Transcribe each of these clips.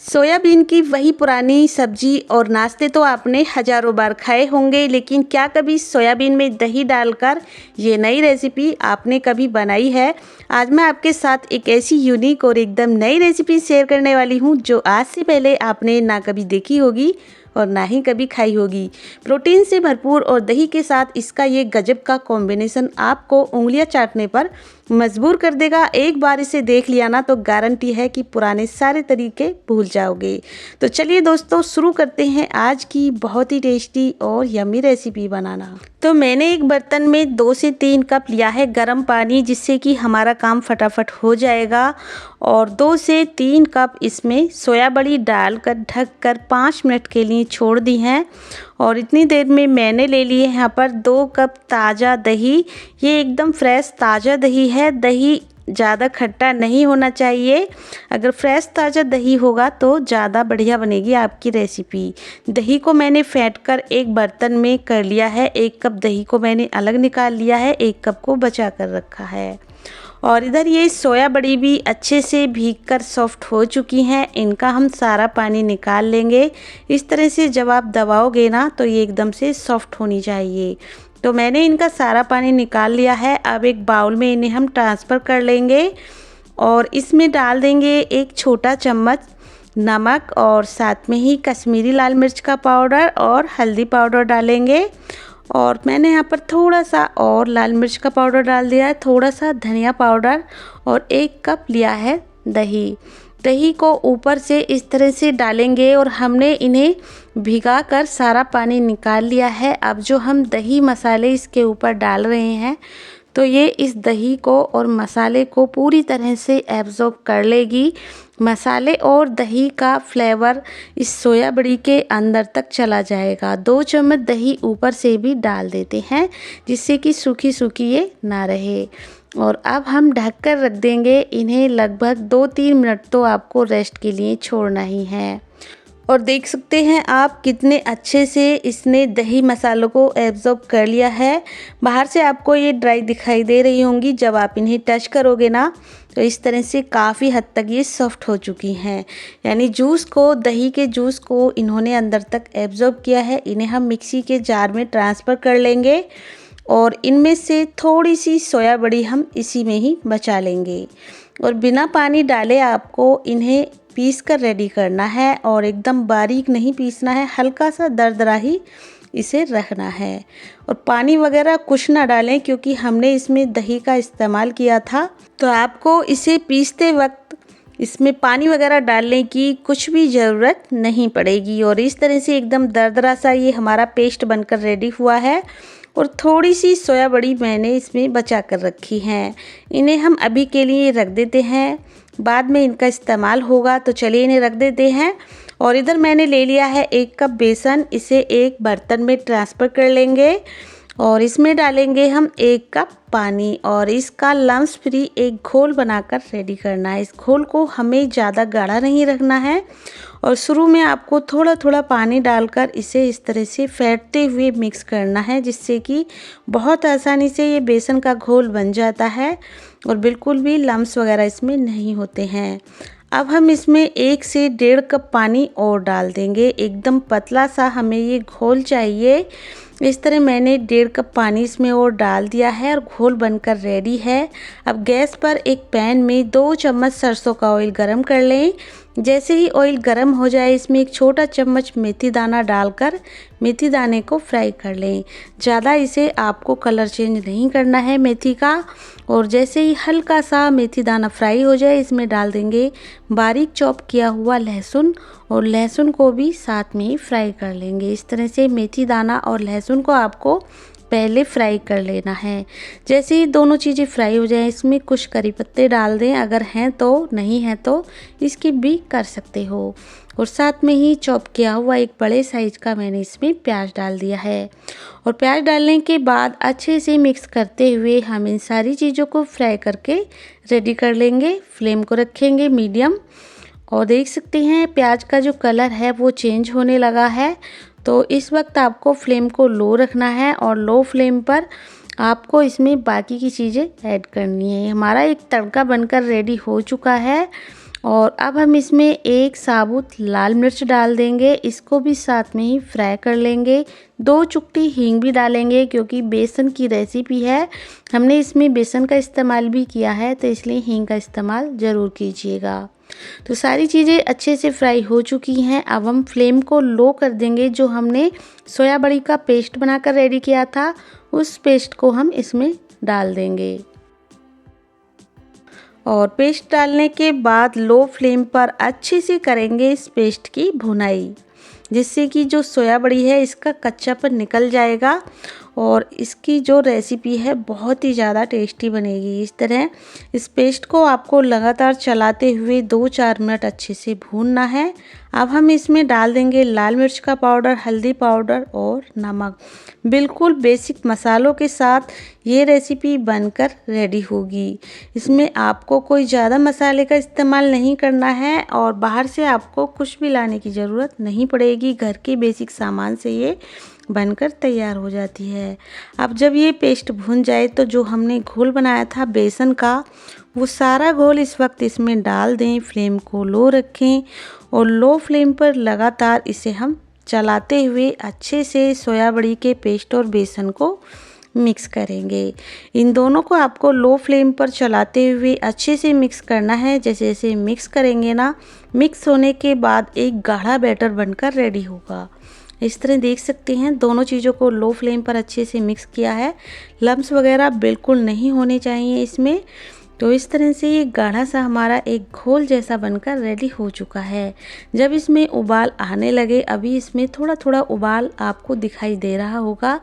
Soybean की वही पुरानी सब्जी और नाश्ते तो आपने हज़ारों बार खाए होंगे, लेकिन क्या कभी सोयाबीन में दही डालकर ये नई रेसिपी आपने कभी बनाई है? आज मैं आपके साथ एक ऐसी यूनिक और एकदम नई रेसिपी शेयर करने वाली हूँ जो आज से पहले आपने ना कभी देखी होगी और ना ही कभी खाई होगी। प्रोटीन से भरपूर और दही के साथ इसका ये गजब का कॉम्बिनेशन आपको उंगलियां चाटने पर मजबूर कर देगा। एक बार इसे देख लिया ना तो गारंटी है कि पुराने सारे तरीके भूल जाओगे। तो चलिए दोस्तों, शुरू करते हैं आज की बहुत ही टेस्टी और यम्मी रेसिपी बनाना। तो मैंने एक बर्तन में 2 से 3 कप लिया है गर्म पानी, जिससे कि हमारा काम फटाफट हो जाएगा। और 2 से 3 कप इसमें सोया बड़ी डालकर ढककर 5 मिनट के लिए छोड़ दी हैं। और इतनी देर में मैंने ले लिए यहाँ पर 2 कप ताज़ा दही। ये एकदम फ्रेश ताज़ा दही है। दही ज़्यादा खट्टा नहीं होना चाहिए। अगर फ्रेश ताज़ा दही होगा तो ज़्यादा बढ़िया बनेगी आपकी रेसिपी। दही को मैंने फेंट कर एक बर्तन में कर लिया है। 1 कप दही को मैंने अलग निकाल लिया है, 1 कप को बचा कर रखा है। और इधर ये सोया बड़ी भी अच्छे से भीगकर सॉफ्ट हो चुकी हैं। इनका हम सारा पानी निकाल लेंगे। इस तरह से जब आप दबाओगे ना तो ये एकदम से सॉफ्ट होनी चाहिए। तो मैंने इनका सारा पानी निकाल लिया है। अब एक बाउल में इन्हें हम ट्रांसफ़र कर लेंगे और इसमें डाल देंगे 1 छोटा चम्मच नमक और साथ में ही कश्मीरी लाल मिर्च का पाउडर और हल्दी पाउडर डालेंगे। और मैंने यहाँ पर थोड़ा सा और लाल मिर्च का पाउडर डाल दिया है, थोड़ा सा धनिया पाउडर और 1 कप लिया है दही। दही को ऊपर से इस तरह से डालेंगे और हमने इन्हें भिगा कर सारा पानी निकाल लिया है। अब जो हम दही मसाले इसके ऊपर डाल रहे हैं तो ये इस दही को और मसाले को पूरी तरह से एब्जॉर्ब कर लेगी। मसाले और दही का फ्लेवर इस सोया बड़ी के अंदर तक चला जाएगा। 2 चम्मच दही ऊपर से भी डाल देते हैं, जिससे कि सूखी सूखी ये ना रहे। और अब हम ढककर रख देंगे इन्हें। लगभग 2-3 मिनट तो आपको रेस्ट के लिए छोड़ना ही है। और देख सकते हैं आप कितने अच्छे से इसने दही मसालों को एब्जॉर्ब कर लिया है। बाहर से आपको ये ड्राई दिखाई दे रही होंगी, जब आप इन्हें टच करोगे ना तो इस तरह से काफ़ी हद तक ये सॉफ्ट हो चुकी हैं। यानी जूस को, दही के जूस को इन्होंने अंदर तक एब्जॉर्ब किया है। इन्हें हम मिक्सी के जार में ट्रांसफ़र कर लेंगे और इनमें से थोड़ी सी सोया बड़ी हम इसी में ही बचा लेंगे। और बिना पानी डाले आपको इन्हें पीस कर रेडी करना है और एकदम बारीक नहीं पीसना है, हल्का सा दरदरा ही इसे रखना है। और पानी वगैरह कुछ ना डालें, क्योंकि हमने इसमें दही का इस्तेमाल किया था। तो आपको इसे पीसते वक्त इसमें पानी वगैरह डालने की कुछ भी ज़रूरत नहीं पड़ेगी। और इस तरह से एकदम दरदरा सा ये हमारा पेस्ट बनकर रेडी हुआ है। और थोड़ी सी सोया बड़ी मैंने इसमें बचा कर रखी हैं। इन्हें हम अभी के लिए रख देते हैं, बाद में इनका इस्तेमाल होगा। तो चलिए इन्हें रख देते हैं। और इधर मैंने ले लिया है 1 कप बेसन। इसे एक बर्तन में ट्रांसफ़र कर लेंगे और इसमें डालेंगे हम 1 कप पानी और इसका लम्स फ्री एक घोल बनाकर रेडी करना है। इस घोल को हमें ज़्यादा गाढ़ा नहीं रखना है और शुरू में आपको थोड़ा थोड़ा पानी डालकर इसे इस तरह से फेंटते हुए मिक्स करना है, जिससे कि बहुत आसानी से ये बेसन का घोल बन जाता है और बिल्कुल भी लम्स वगैरह इसमें नहीं होते हैं। अब हम इसमें 1 से 1.5 कप पानी और डाल देंगे। एकदम पतला सा हमें ये घोल चाहिए। इस तरह मैंने 1.5 कप पानी इसमें और डाल दिया है और घोल बनकर रेडी है। अब गैस पर एक पैन में 2 चम्मच सरसों का ऑयल गरम कर लें। जैसे ही ऑयल गरम हो जाए इसमें 1 छोटा चम्मच मेथी दाना डालकर मेथी दाने को फ्राई कर लें। ज़्यादा इसे आपको कलर चेंज नहीं करना है मेथी का। और जैसे ही हल्का सा मेथी दाना फ्राई हो जाए इसमें डाल देंगे बारीक चॉप किया हुआ लहसुन और लहसुन को भी साथ में ही फ्राई कर लेंगे। इस तरह से मेथी दाना और लहसुन को आपको पहले फ्राई कर लेना है। जैसे ही दोनों चीज़ें फ्राई हो जाएं इसमें कुछ करी पत्ते डाल दें, अगर हैं तो, नहीं है तो स्किप भी कर सकते हो। और साथ में ही चॉप किया हुआ एक बड़े साइज का मैंने इसमें प्याज डाल दिया है। और प्याज डालने के बाद अच्छे से मिक्स करते हुए हम इन सारी चीज़ों को फ्राई करके रेडी कर लेंगे। फ्लेम को रखेंगे मीडियम। और देख सकते हैं प्याज का जो कलर है वो चेंज होने लगा है। तो इस वक्त आपको फ्लेम को लो रखना है और लो फ्लेम पर आपको इसमें बाकी की चीज़ें ऐड करनी है। हमारा एक तड़का बनकर रेडी हो चुका है और अब हम इसमें एक साबुत लाल मिर्च डाल देंगे, इसको भी साथ में ही फ्राई कर लेंगे। 2 चुटकी हींग भी डालेंगे क्योंकि बेसन की रेसिपी है, हमने इसमें बेसन का इस्तेमाल भी किया है, तो इसलिए हींग का इस्तेमाल ज़रूर कीजिएगा। तो सारी चीज़ें अच्छे से फ्राई हो चुकी हैं। अब हम फ्लेम को लो कर देंगे। जो हमने सोया बड़ी का पेस्ट बनाकर रेडी किया था, उस पेस्ट को हम इसमें डाल देंगे और पेस्ट डालने के बाद लो फ्लेम पर अच्छे से करेंगे इस पेस्ट की भुनाई, जिससे कि जो सोया बड़ी है इसका कच्चापन निकल जाएगा और इसकी जो रेसिपी है बहुत ही ज़्यादा टेस्टी बनेगी। इस तरह इस पेस्ट को आपको लगातार चलाते हुए 2-4 मिनट अच्छे से भूनना है। अब हम इसमें डाल देंगे लाल मिर्च का पाउडर, हल्दी पाउडर और नमक। बिल्कुल बेसिक मसालों के साथ ये रेसिपी बनकर रेडी होगी। इसमें आपको कोई ज़्यादा मसाले का इस्तेमाल नहीं करना है और बाहर से आपको कुछ भी लाने की ज़रूरत नहीं पड़ेगी। घर के बेसिक सामान से ये बनकर तैयार हो जाती है। अब जब ये पेस्ट भुन जाए तो जो हमने घोल बनाया था बेसन का, वो सारा घोल इस वक्त इसमें डाल दें। फ्लेम को लो रखें और लो फ्लेम पर लगातार इसे हम चलाते हुए अच्छे से सोया बड़ी के पेस्ट और बेसन को मिक्स करेंगे। इन दोनों को आपको लो फ्लेम पर चलाते हुए अच्छे से मिक्स करना है। जैसे जैसे मिक्स करेंगे ना, मिक्स होने के बाद एक गाढ़ा बैटर बनकर रेडी होगा। इस तरह देख सकते हैं दोनों चीज़ों को लो फ्लेम पर अच्छे से मिक्स किया है। लम्स वगैरह बिल्कुल नहीं होने चाहिए इसमें। तो इस तरह से ये गाढ़ा सा हमारा एक घोल जैसा बनकर रेडी हो चुका है। जब इसमें उबाल आने लगे, अभी इसमें थोड़ा थोड़ा उबाल आपको दिखाई दे रहा होगा,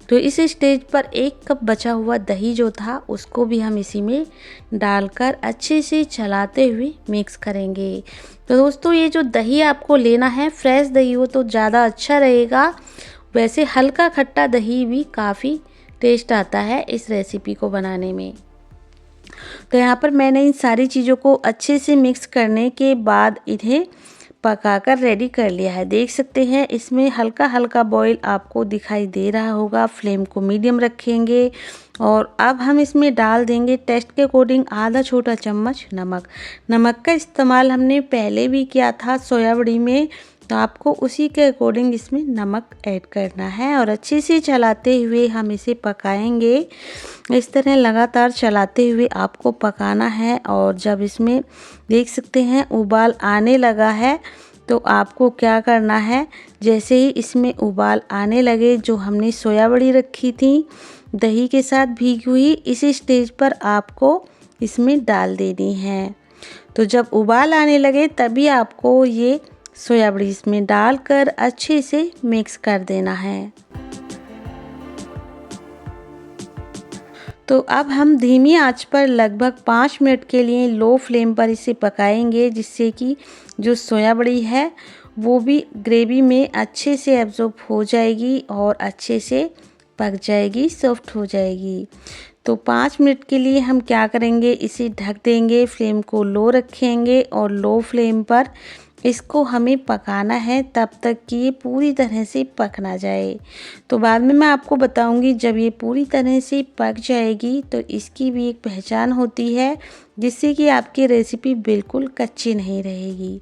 तो इस स्टेज पर 1 कप बचा हुआ दही जो था उसको भी हम इसी में डालकर अच्छे से चलाते हुए मिक्स करेंगे। तो दोस्तों ये जो दही आपको लेना है, फ्रेश दही हो तो ज़्यादा अच्छा रहेगा। वैसे हल्का खट्टा दही भी काफ़ी टेस्ट आता है इस रेसिपी को बनाने में। तो यहाँ पर मैंने इन सारी चीज़ों को अच्छे से मिक्स करने के बाद इन्हें पकाकर रेडी कर लिया है। देख सकते हैं इसमें हल्का हल्का बॉईल आपको दिखाई दे रहा होगा। फ्लेम को मीडियम रखेंगे और अब हम इसमें डाल देंगे टेस्ट के अकॉर्डिंग आधा छोटा चम्मच नमक। नमक का इस्तेमाल हमने पहले भी किया था सोया बड़ी में, तो आपको उसी के अकॉर्डिंग इसमें नमक ऐड करना है और अच्छे से चलाते हुए हम इसे पकाएंगे। इस तरह लगातार चलाते हुए आपको पकाना है और जब इसमें देख सकते हैं उबाल आने लगा है, तो आपको क्या करना है, जैसे ही इसमें उबाल आने लगे, जो हमने सोया बड़ी रखी थी दही के साथ भीगी हुई, इसी स्टेज पर आपको इसमें डाल देनी है। तो जब उबाल आने लगे तभी आपको ये सोया बड़ी इसमें डालकर अच्छे से मिक्स कर देना है। तो अब हम धीमी आंच पर लगभग 5 मिनट के लिए लो फ्लेम पर इसे पकाएंगे, जिससे कि जो सोया बड़ी है वो भी ग्रेवी में अच्छे से एब्जॉर्ब हो जाएगी और अच्छे से पक जाएगी, सॉफ्ट हो जाएगी। तो 5 मिनट के लिए हम क्या करेंगे, इसे ढक देंगे। फ्लेम को लो रखेंगे और लो फ्लेम पर इसको हमें पकाना है तब तक कि ये पूरी तरह से पक ना जाए। तो बाद में मैं आपको बताऊंगी जब ये पूरी तरह से पक जाएगी तो इसकी भी एक पहचान होती है, जिससे कि आपकी रेसिपी बिल्कुल कच्ची नहीं रहेगी।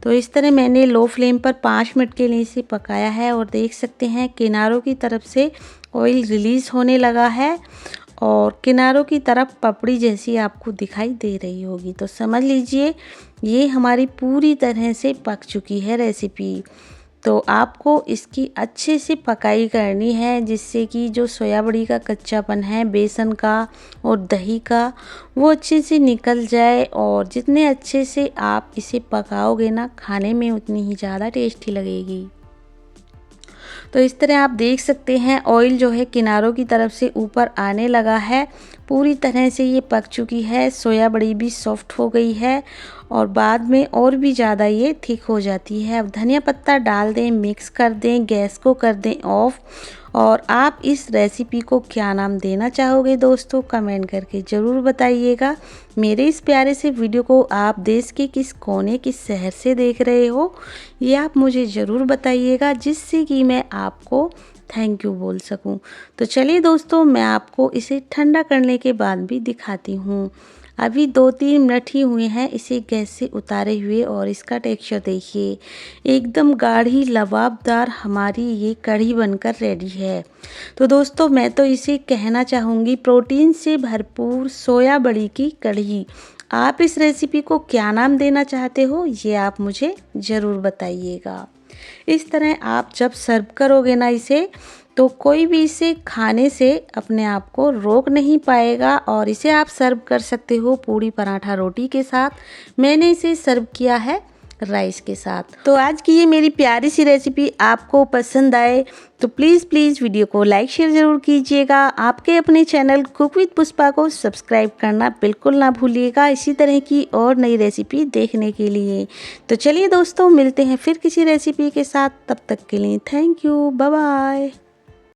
तो इस तरह मैंने लो फ्लेम पर 5 मिनट के लिए इसे पकाया है और देख सकते हैं किनारों की तरफ से ऑयल रिलीज़ होने लगा है और किनारों की तरफ पपड़ी जैसी आपको दिखाई दे रही होगी। तो समझ लीजिए ये हमारी पूरी तरह से पक चुकी है रेसिपी। तो आपको इसकी अच्छे से पकाई करनी है, जिससे कि जो सोया बड़ी का कच्चापन है बेसन का और दही का, वो अच्छे से निकल जाए। और जितने अच्छे से आप इसे पकाओगे ना, खाने में उतनी ही ज़्यादा टेस्टी लगेगी। तो इस तरह आप देख सकते हैं ऑयल जो है किनारों की तरफ से ऊपर आने लगा है। पूरी तरह से ये पक चुकी है, सोया बड़ी भी सॉफ्ट हो गई है और बाद में और भी ज़्यादा ये थिक हो जाती है। अब धनिया पत्ता डाल दें, मिक्स कर दें, गैस को कर दें ऑफ। और आप इस रेसिपी को क्या नाम देना चाहोगे दोस्तों, कमेंट करके ज़रूर बताइएगा। मेरे इस प्यारे से वीडियो को आप देश के किस कोने, किस शहर से देख रहे हो, ये आप मुझे ज़रूर बताइएगा, जिससे कि मैं आपको थैंक यू बोल सकूं। तो चलिए दोस्तों, मैं आपको इसे ठंडा करने के बाद भी दिखाती हूँ। अभी 2-3 मिनट ही हुए हैं इसे गैस से उतारे हुए और इसका टेक्सचर देखिए, एकदम गाढ़ी लबाबदार हमारी ये कढ़ी बनकर रेडी है। तो दोस्तों मैं तो इसे कहना चाहूँगी प्रोटीन से भरपूर सोया बड़ी की कढ़ी। आप इस रेसिपी को क्या नाम देना चाहते हो ये आप मुझे ज़रूर बताइएगा। इस तरह आप जब सर्व करोगे ना इसे तो कोई भी इसे खाने से अपने आप को रोक नहीं पाएगा और इसे आप सर्व कर सकते हो पूड़ी पराठा रोटी के साथ। मैंने इसे सर्व किया है राइस के साथ। तो आज की ये मेरी प्यारी सी रेसिपी आपको पसंद आए तो प्लीज़ वीडियो को लाइक शेयर ज़रूर कीजिएगा। आपके अपने चैनल कुक विद पुष्पा को सब्सक्राइब करना बिल्कुल ना भूलिएगा इसी तरह की और नई रेसिपी देखने के लिए। तो चलिए दोस्तों मिलते हैं फिर किसी रेसिपी के साथ, तब तक के लिए थैंक यू, बाय बाय।